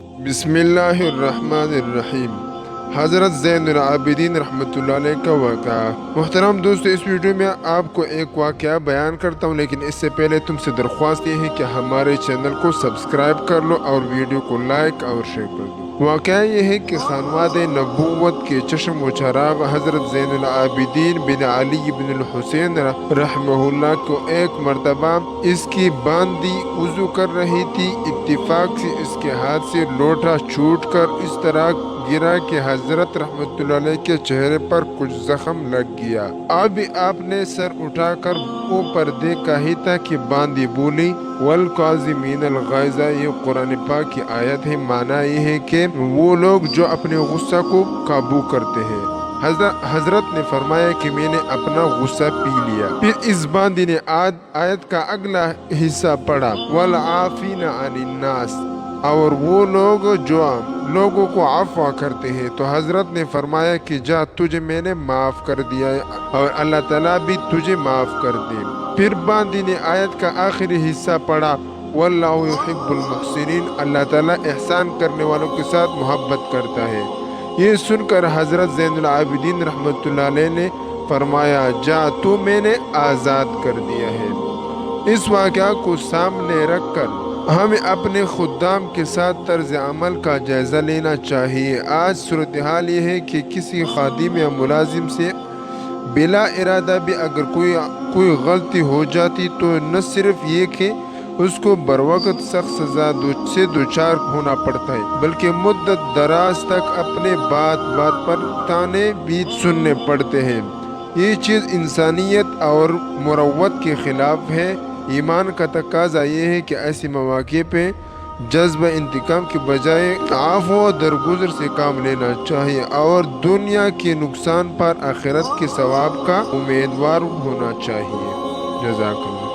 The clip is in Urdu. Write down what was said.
بسم اللہ الرحمن الرحیم۔ حضرت زین العابدین رحمۃ اللہ علیہ کا واقعہ۔ محترم دوستو، اس ویڈیو میں آپ کو ایک واقعہ بیان کرتا ہوں، لیکن اس سے پہلے تم سے درخواست یہ ہے کہ ہمارے چینل کو سبسکرائب کر لو اور ویڈیو کو لائک اور شیئر کر دو۔ واقعہ یہ ہے کہ خانواد نبوت کے چشم و چراغ حضرت زین العابدین بن علی بن الحسین رحمہ اللہ کو ایک مرتبہ اس کی باندی وضو کر رہی تھی۔ اتفاق سے اس کے ہاتھ سے لوٹا چھوٹ کر اس طرح گرا کہ حضرت رحمۃ اللہ علیہ کے چہرے پر کچھ زخم لگ گیا۔ اب آپ نے سر اٹھا کر اوپر دیکھا ہی تھا کہ باندی بولی، والکاظمین الغیظ، یہ قرآن پاک کی آیت ہے۔ معنی یہ ہے کہ وہ لوگ جو اپنے غصہ کو قابو کرتے ہیں۔ حضرت نے فرمایا کہ میں نے اپنا غصہ پی لیا۔ پھر اس باندی نے آیت کا اگلا حصہ پڑھا، والعافین عن الناس، اور وہ لوگ جو لوگوں کو عفو کرتے ہیں۔ تو حضرت نے فرمایا کہ جا، تجھے میں نے معاف کر دیا اور اللہ تعالیٰ بھی تجھے معاف کر دے۔ پھر باندی نے آیت کا آخری حصہ پڑھا، واللہ یحب المحسنین، اللہ تعالیٰ احسان کرنے والوں کے ساتھ محبت کرتا ہے۔ یہ سن کر حضرت زین العابدین رحمۃ اللہ علیہ نے فرمایا، جا، تو میں نے آزاد کر دیا ہے۔ اس واقعہ کو سامنے رکھ کر ہمیں اپنے خدام کے ساتھ طرز عمل کا جائزہ لینا چاہیے۔ آج صورتحال یہ ہے کہ کسی خادم یا ملازم سے بلا ارادہ بھی اگر کوئی غلطی ہو جاتی تو نہ صرف یہ کہ اس کو بروقت سخت سزا سے دوچار ہونا پڑتا ہے، بلکہ مدت دراز تک اپنے بات پر تانے بھی سننے پڑتے ہیں۔ یہ چیز انسانیت اور مروت کے خلاف ہے۔ ایمان کا تقاضا یہ ہے کہ ایسے مواقع پہ جذبہ انتقام کے بجائے عفو و درگزر سے کام لینا چاہیے اور دنیا کے نقصان پر آخرت کے ثواب کا امیدوار ہونا چاہیے۔ جزاک اللہ۔